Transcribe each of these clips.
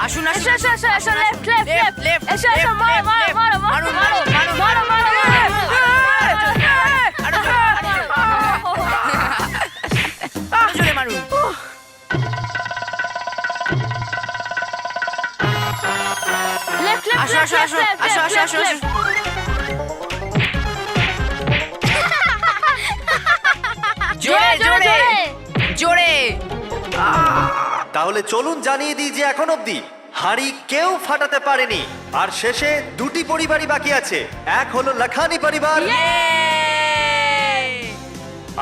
আসুন এসো এসো এসো এসো লেফট লেফট লেফট এসো এসো মারো মারো মারো মারো মারো মারো মারো জোরে মারুন। লেফট লেফট আসো আসো আসো আসো আসো আসো আসো। জোরে জোরে জোরে। তাহলে চলুন জানিয়ে দিই যে এখন অবধি হাঁড়ি কেউ ফাটাতে পারেনি, আর শেষে দুটি পরিবারই বাকি আছে। এক হলো লাখানি পরিবার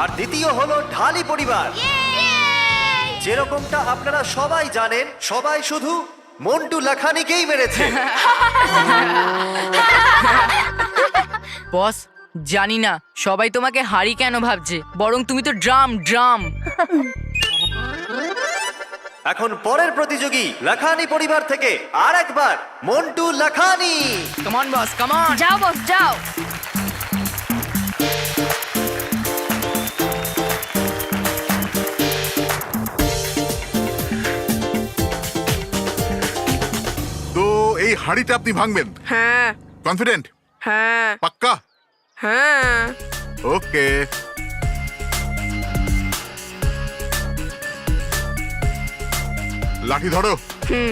আর দ্বিতীয় হলো ঢালি পরিবার। যেরকমটা আপনারা সবাই জানেন, সবাই শুধু মন্টু লাখানিকেই মেরেছে। বস, জানি না সবাই তোমাকে হারি কেন ভাবছে, বরং তুমি তো ড্রাম ড্রাম। এখন পরের প্রতিযোগী লাখানি পরিবার থেকে আর একবার Montu Lakhani. Come on boss, come on. যাও বস যাও। তো এই হাঁড়িটা আপনি ভাঙবেন? হ্যাঁ কনফিডেন্ট? হ্যাঁ পাক্কা? হ্যাঁ। ওকে। লাঠি ধরো। হুম।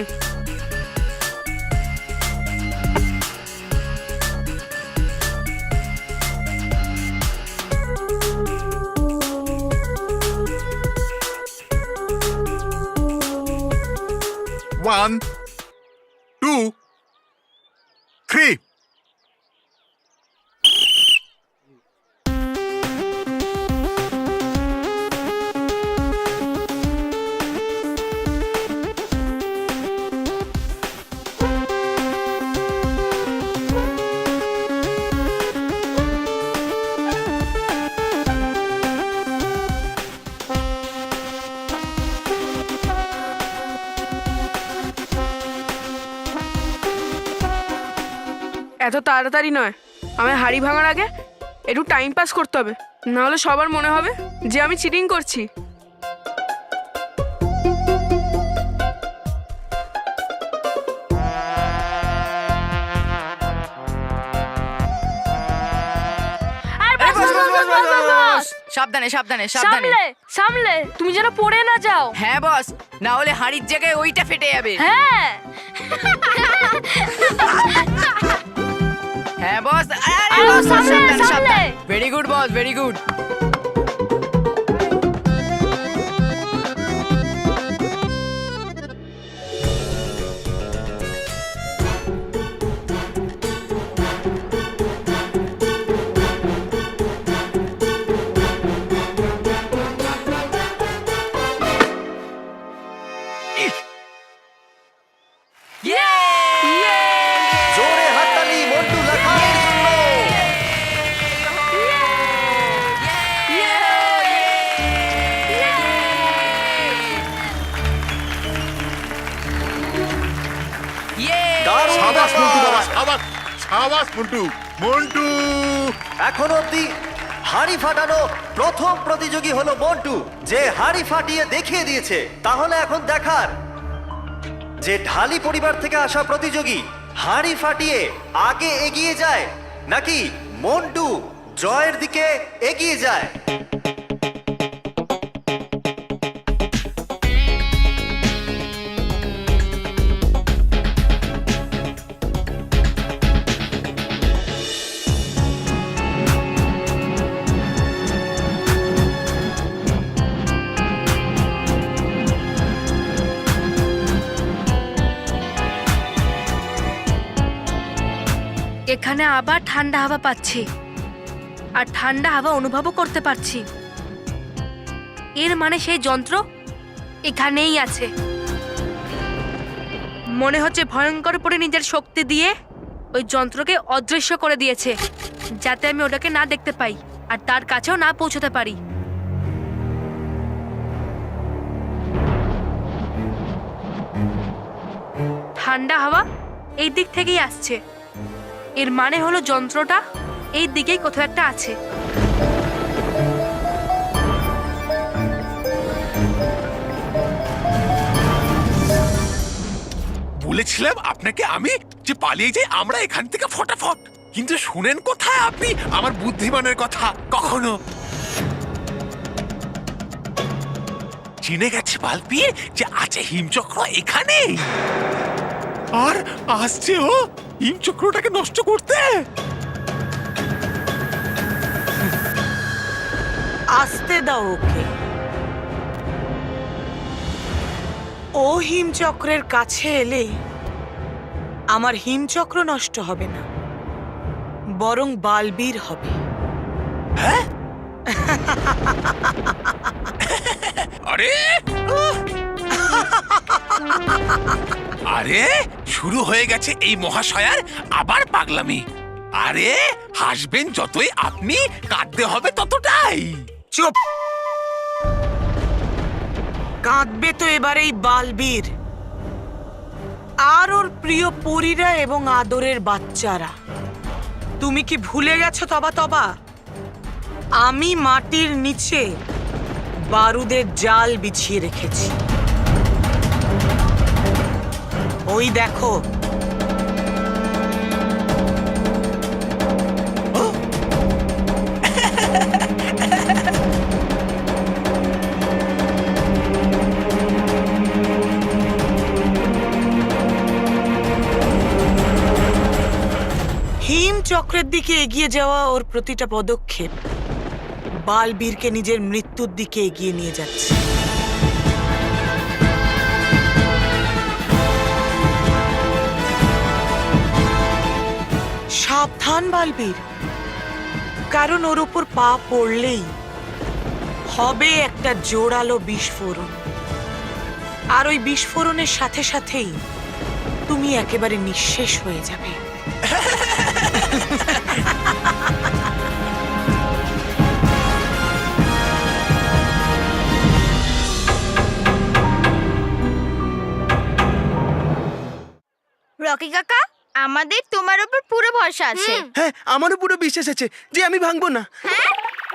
One, two, three. এত তাড়াতাড়ি নয়, আমার হাড়ি ভাঙার আগে একটু টাইম পাস করতে হবে, না হলে সবার মনে হবে যে আমি চিটিং করছি। আর বাস বাস বাস বাস বাস বাস। সাবধানে সাবধানে সাবধানে। সামলে সামলে, তুমি যেন পড়ে না যাও। হ্যাঁ বস, না হলে হাঁড়ির জায়গায় ওইটা ফেটে যাবে। হ্যাঁ হ্যাঁ বস, আরে আরে বস, সামলে, সাবধানে সামলে। সাবধানে। ভেরি গুড বস, ভেরি গুড। জোরে হাততালি মন্টু লাখানির জন্য। দারুণ সাবাস মন্টু বাবা, ব্যাপার। সাবাস সাবাস মন্টু। মন্টু এখন অবধি হাঁড়ি ফাটানো প্রথম প্রতিযোগী হলো মন্টু, যে হাঁড়ি ফাটিয়ে দেখিয়ে দিয়েছে। তাহলে এখন দেখার যে ঢালি পরিবার থেকে আসা প্রতিযোগী হাঁড়ি ফাটিয়ে আগে এগিয়ে যায় নাকি মন্টু জয়ের দিকে এগিয়ে যায়। এখানে আবার ঠান্ডা হাওয়া পাচ্ছি, আর ঠান্ডা হাওয়া অনুভবও করতে পারছি। এর মানে সেই যন্ত্র এখানেই আছে। মনে হচ্ছে ভয়ঙ্কর পরে নিজের শক্তি দিয়ে ওই যন্ত্রকে অদৃশ্য করে দিয়েছে, যাতে আমি ওটাকে না দেখতে পাই আর তার কাছেও না পৌঁছতে পারি। ঠান্ডা হাওয়া এই দিক থেকেই আসছে, এর মানে হলো যন্ত্রটা এই দিকেই কোথাও একটা আছে। বলেছিলাম আপনাকে আমি যে পালিয়ে যাই আমরা এখান থেকে ফটাফট, কিন্তু শুনেন কোথায় আপনি আমার বুদ্ধিমানের কথা কখনো? চিনে গেছে বালবীর যে আছে হিমচক্র এখানে, আর আসছে ও হিমচক্রটাকে নষ্ট করতে। আসতে দাও ওকে। ও হিমচক্রের কাছে এলে আমার হিমচক্র নষ্ট হবে না, বরং বালবীর হবে। আরে আরে শুরু হয়ে গেছে এই মহাশয়ার আবার পাগলামি। আরে হাসবেন যতই আপনি, কাঁদতে হবে ততটাই। চুপ! কাঁদবে তো এবার এই বালবীর আর ওর প্রিয় পরীরা এবং আদরের বাচ্চারা। তুমি কি ভুলে গেছো তবা তবা? আমি মাটির নিচে বারুদের জাল বিছিয়ে রেখেছি। ওই দেখো। হিমচক্রের দিকে এগিয়ে যাওয়া ওর প্রতিটা পদক্ষেপ বালবীরকে নিজের মৃত্যুর দিকে এগিয়ে নিয়ে যাচ্ছে। সাবধান বালবীর, কারণ ওর উপর পা পড়লেই হবে একটা জোরালো বিস্ফোরণ, আর ওই বিস্ফোরণের সাথে সাথেই তুমি একেবারে নিঃশেষ হয়ে যাবে। রকি কাকা, আমাদের তোমার উপর পুরো ভরসা আছে। হ্যাঁ, আমারও পুরো বিশ্বাস আছে যে আমি ভাঙবো না।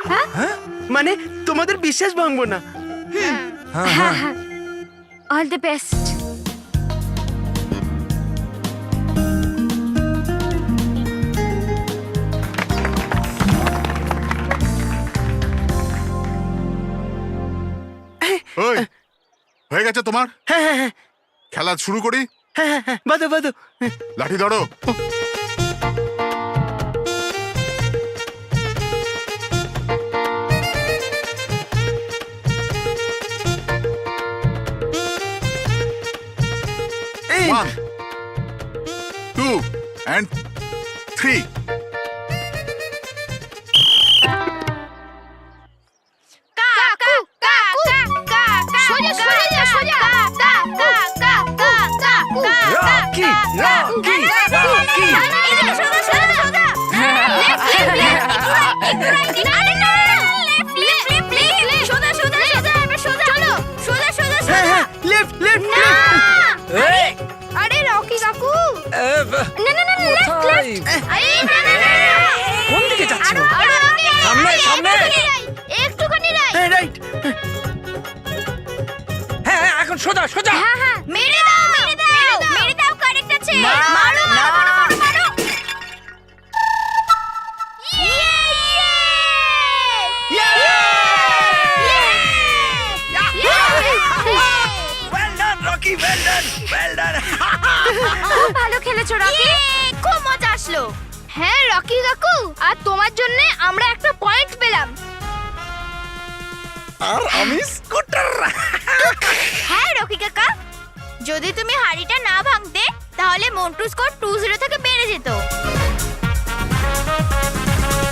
হ্যাঁ? মানে তোমাদের বিশ্বাস ভাঙবো না। All the best. ওই হয়ে গেছে তোমার? হ্যাঁ হ্যাঁ হ্যাঁ খেলা শুরু করি। হ্যাঁ হ্যাঁ হ্যাঁ, বাদো বাদো। লাঠি ধরো। এই, 1 2 and 3 কাকু কাকু কাকু সোজা সোজা সোজা রকি রকি রকি। এদিকে সোজা সোজা সোজা লেফট লেফট লেফট আরে না লেফট লেফট লেফট সোজা সোজা সোজা এবার সোজা চলো সোজা সোজা হ্যাঁ সোজা হ্যাঁ, লেফট লেফট না লেফট। আরে রকি কাকু না না না লেফট লেফট আরে না না না কোন দিকে যাচ্ছ? সামনে সামনে একটুখানি রাইট হ্যাঁ, রাইট। হ্যাঁ হ্যাঁ, এখন সোজা সোজা। হ্যাঁ হ্যাঁ মেরে দাও মেরে দাও মেরে দাও কারেক্ট আছে মারো মারো মারো মারো মারো ইয়ে ইয়ে well done Rocky, well done well done. খুব ভালো খেলেছো রকি, খুব মজা আসলো। হ্যাঁ রকি কাকু, আর তোমার জন্য আমরা একটা পয়েন্ট পেলাম। আর আমি স্কুটার। হ্যাঁ রকি কাকা, যদি তুমি হাড়িটা না ভাঙতে তাহলে মন্টু স্কোর 2-0 থেকে বেড়ে যেত।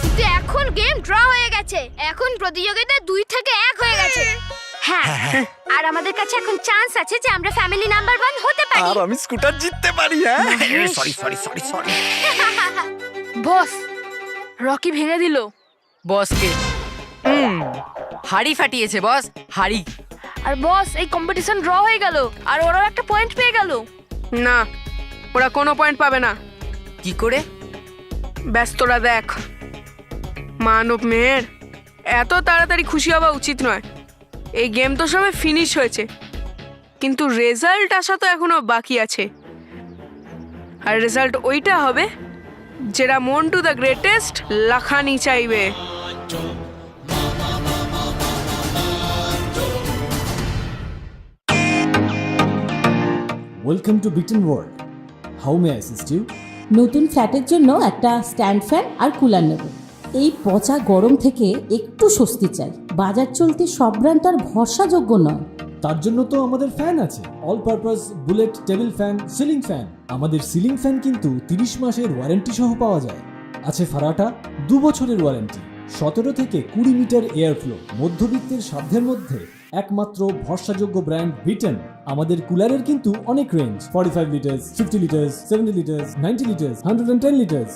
কিন্তু এখন গেম ড্র হয়ে গেছে, এখন প্রতিযোগিতা 2 থেকে 1 হয়ে গেছে। হ্যাঁ আর আমাদের কাছে এখন চান্স আছে যে আমরা ফ্যামিলি নাম্বার 1 হতে পারি। আর আমি স্কুটার জিততে পারি। হ্যাঁ সরি সরি সরি সরি। বস, রকি ভেঙে দিল। বসকে হাড়ি ফাটিয়েছে বস, হাড়ি। আর বস, এই কম্পিটিশন ড্র হয়ে গেল আর ওরাও একটা পয়েন্ট পেয়ে গেল। না, ওরা কোনো পয়েন্ট পাবে না। কি করে? ব্যস্তরা দেখ, মানব মেয়ের এত তাড়াতাড়ি খুশি হওয়া উচিত নয়। এই গেম তো সবে ফিনিশ হয়েছে, কিন্তু রেজাল্ট আসা তো এখনো বাকি আছে। আর রেজাল্ট ওইটা হবে যেটা মন্টু দ্য গ্রেটেস্ট লাখানি চাইবে। ওয়েলকাম টু বিটেন world. How may I assist you? নতুন ফ্ল্যাটের জন্য একটা স্ট্যান্ড ফ্যান আর কুলার নেব। এই পচা গরম থেকে একটু স্বস্তি চাই। বাজার চলতে সব ব্র্যান্ড আর ভরসাযোগ্য নয়। তার জন্য তো আমাদের ফ্যান আছে, all purpose bullet table fan, ceiling fan. আমাদের সিলিং ফ্যান কিন্তু 30 মাসের ওয়ারেন্টি সহ পাওয়া যায়। আছে ফারাটা 2 বছরের ওয়ারেন্টি, 17 থেকে 20 মিটার এয়ার ফ্লো। মধ্যবিত্তের সাধ্যের মধ্যে একমাত্র ভরসাযোগ্য ব্র্যান্ড বিটেন। আমাদের কুলারের কিন্তু অনেক range, 45 litres, 50 litres, 70 litres, 90 litres, 110 litres.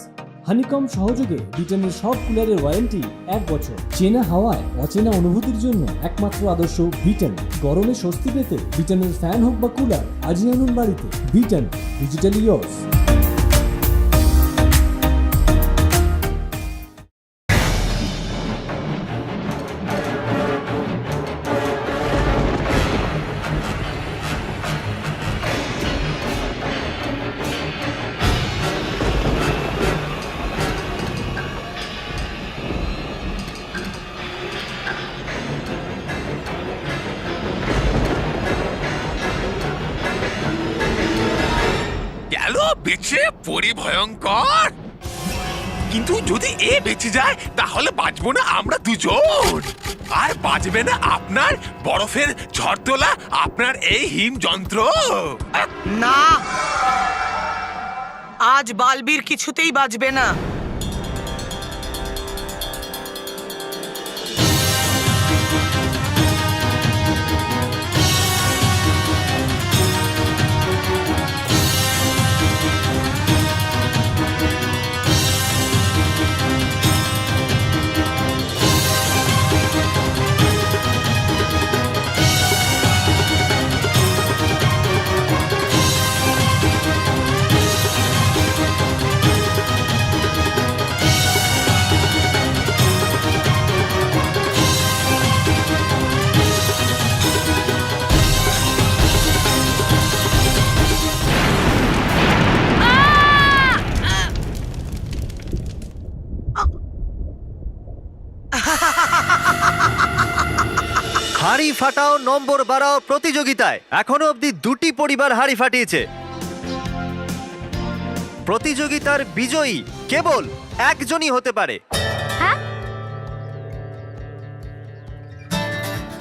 Honeycomb সহযোগে বিটেনের সব কুলারের ওয়ারেন্টি 1 বছর। চেনা হাওয়ায় অচেনা অনুভূতির জন্য একমাত্র আদর্শ বিটেন। গরমে স্বস্তি পেতে বিটেনের ফ্যান হোক বা কুলার, আজই আনুন বাড়িতে। Beaten, digitally yours. গেল বেঁচে পরিভয়ঙ্কর। কিন্তু যদি এ বেঁচে যায় তাহলে বাঁচবো না আমরা দুজন, আর বাঁচবে না আপনার বরফের ঝড় তোলা, আপনার এই হিম যন্ত্র। না, আজ বালবীর কিছুতেই বাঁচবে না। হাড়ি ফাটাও নম্বর বাড়াও প্রতিযোগিতায় এখনো অবধি 2টি পরিবার হাড়ি ফাটিয়েছে। প্রতিযোগিতার বিজয়ী কেবল একজনই হতে পারে।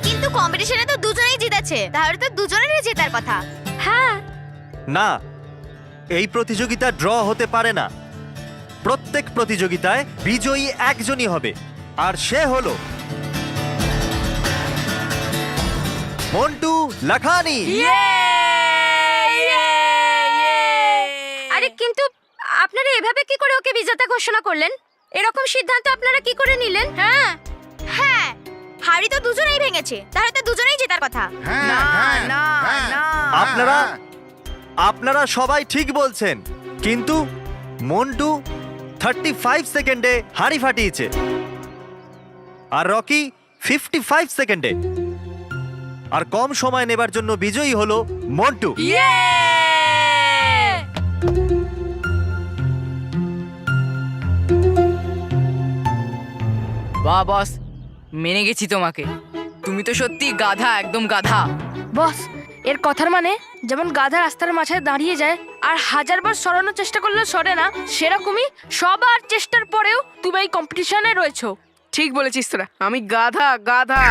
কিন্তু কম্পিটিশনে তো দুজনেই জিতেছে, তাহলে তো দুজনেরই জেতার কথা। হ্যাঁ। না, এই প্রতিযোগিতা ড্র হতে পারে না। প্রত্যেক প্রতিযোগিতায় বিজয়ী একজনই হবে, আর সে হলো মন্টু লাখানি। আরে কিন্তু আপনারা এভাবে কি করে ওকে বিজেতা ঘোষণা করলেন? এরকম সিদ্ধান্ত আপনারা কি করে নিলেন? হ্যাঁ হ্যাঁ, হাড়ি তো দুজনেই ভেঙেছে, তাহলে তো দুজনেই জেতার কথা। আপনারা সবাই ঠিক বলছেন, কিন্তু মন্টু 35 সেকেন্ডে হাড়ি ফাটিয়েছে, আর রকি 55 সেকেন্ডে। আর কম সময় নেবার জন্য বিজয়ী হলো মন্টু। বাহ বস, মেনে গেছি তোমাকে। তুমি তো সত্যি গাধা, একদম গাধা। বস, এর কথার মানে যেমন গাধা রাস্তার মাঝে দাঁড়িয়ে যায় আর 1000বার সরানোর চেষ্টা করলেও সরে না, সেরকমই সবার চেষ্টার পরেও তুমি এই কম্পিটিশনে রয়েছো। ঠিক বলেছিস তোরা, আমি গাধা গাধা।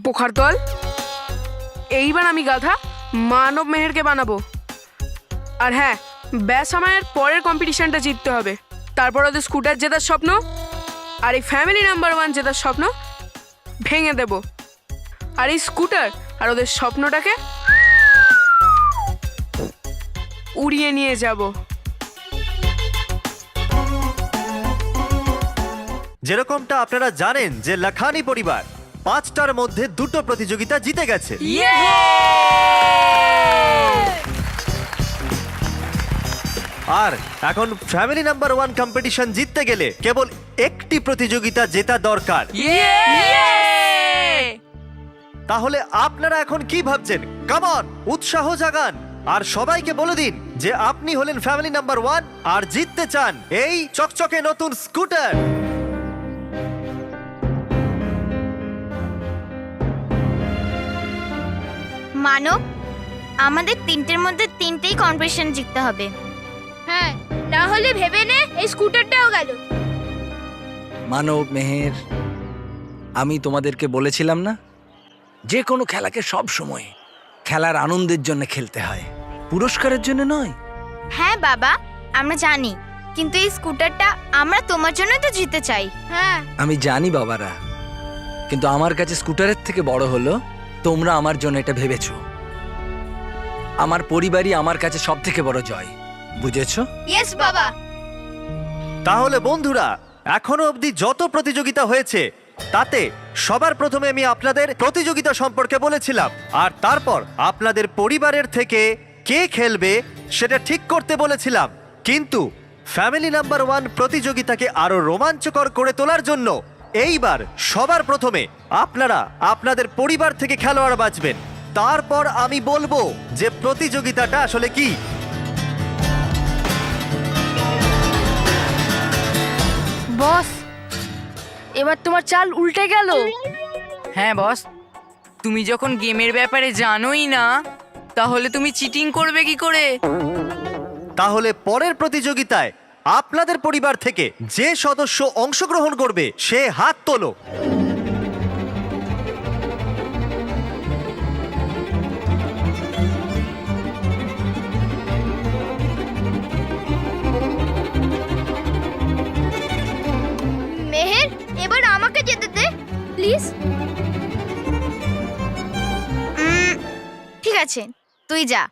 বোখার দল, এইবার আমি গাধা মানব মেহেরকে বানাবো। আর হ্যাঁ, ব্যাস আমাদের পরের কম্পিটিশনটা জিততে হবে, তারপর ওদের স্কুটার জেতার স্বপ্ন আর এই ফ্যামিলি নাম্বার 1 জেতার স্বপ্ন ভেঙে দেব। আর এই স্কুটার আর ওদের স্বপ্নটাকে উড়িয়ে নিয়ে যাব। যেরকমটা আপনারা জানেন যে লাখানি পরিবার 5টার মধ্যে 2টো প্রতিযোগিতা জিতে গেছে। আর এখন ফ্যামিলি নাম্বার 1 কম্পিটিশন জিততে গেলে কেবল একটি প্রতিযোগিতা জেতা দরকার। তাহলে আপনারা এখন কি ভাবছেন? কাম অন, উৎসাহ জাগান আর সবাইকে বলে দিন যে আপনি হলেন ফ্যামিলি নাম্বার 1 আর জিততে চান এই চকচকে নতুন স্কুটার। মানব, আমাদের তিনটের মধ্যে তিনটেই কম্পিটিশন জিততে হবে। হ্যাঁ, না হলে ভেবে নে এই স্কুটারটাও গেল। মানব, মেহের, আমি তোমাদেরকে বলেছিলাম না যে কোনো খেলাকে সব সময় খেলার আনন্দের জন্য খেলতে হয়, পুরস্কারের জন্য নয়। হ্যাঁ বাবা, আমরা জানি, কিন্তু এই স্কুটারটা আমরা তোমার জন্যই তো জিততে চাই। হ্যাঁ, আমি জানি বাবারা, কিন্তু আমার কাছে স্কুটারের থেকে বড় হলো তোমরা আমার জন্য এটা ভেবেছো। আমার পরিবারই আমার কাছে সব থেকে বড় জয়, বুঝেছো? ইয়েস বাবা। তাহলে বন্ধুরা, এখনো অবধি যত প্রতিযোগিতা হয়েছে তাতে সবার প্রথমে আমি আপনাদের প্রতিযোগিতা সম্পর্কে বলেছিলাম, আর তারপর আপনাদের পরিবারের থেকে কে খেলবে সেটা ঠিক করতে বলেছিলাম। কিন্তু ফ্যামিলি নাম্বার 1 প্রতিযোগিতাকে আরো রোমাঞ্চকর করে তোলার জন্য এইবার সবার প্রথমে আপনারা আপনাদের পরিবার থেকে খেলোয়াড় বাছবেন। তারপর আমি বলবো যে প্রতিযোগিতাটা আসলে কি। বস, এবার তোমার চাল উল্টে গেল। হ্যাঁ বস, তুমি যখন গেমের ব্যাপারে জানোই না তাহলে তুমি চিটিং করবে কি করে? তাহলে পরের প্রতিযোগিতায় আপনাদের পরিবার থেকে যে সদস্য অংশগ্রহণ করবে সে হাত তোলো। মেহের, এবার আমাকে যেতে দে প্লিজ। ঠিক আছে, তুই যা।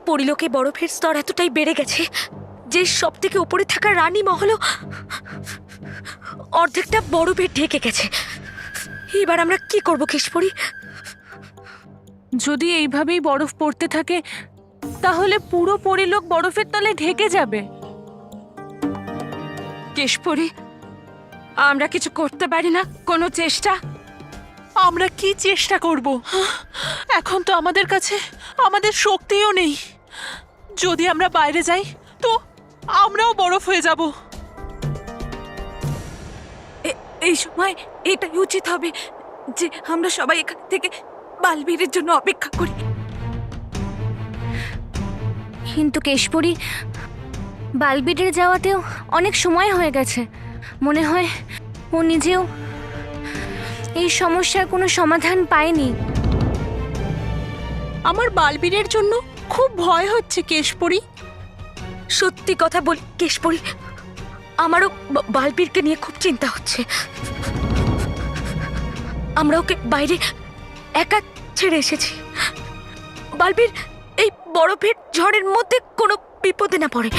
পরিলোকে বরফের স্তর এতটাই বেড়ে গেছে যে সব থেকে উপরে থাকা রানী মহলও অর্ধেকটা বরফে ঢেকে গেছে। এবার আমরা কি করব কেশপুরী? যদি এইভাবেই বরফ পড়তে থাকে তাহলে পুরো পরিলোক বরফের তলে ঢেকে যাবে। কেশপুরী, আমরা কিছু করতে পারি না? কোনো চেষ্টা? আমরা কি চেষ্টা করব? এখন তো আমাদের কাছে আমাদের শক্তিও নেই। যদি আমরা বাইরে যাই তো আমরাও বরফ হয়ে যাব। এই সময় এটাই উচিত হবে যে আমরা সবাই এখান থেকে বালবীরের জন্য অপেক্ষা করি। কিন্তু কেশপুরী, বালবিরের যাওয়াতেও অনেক সময় হয়ে গেছে। মনে হয় ও নিজেও এই সমস্যার কোনো সমাধান পায়নি। আমার বালবীরের জন্য খুব ভয় হচ্ছে কেশপুরী। সত্যি কথা বলি কেশপুরী, আমারও বালবীরকে নিয়ে খুব চিন্তা হচ্ছে। আমরা ওকে বাইরে একা ছেড়ে এসেছি। বালবীর এই বরফের ঝড়ের মধ্যে কোনো বিপদে না পড়ে।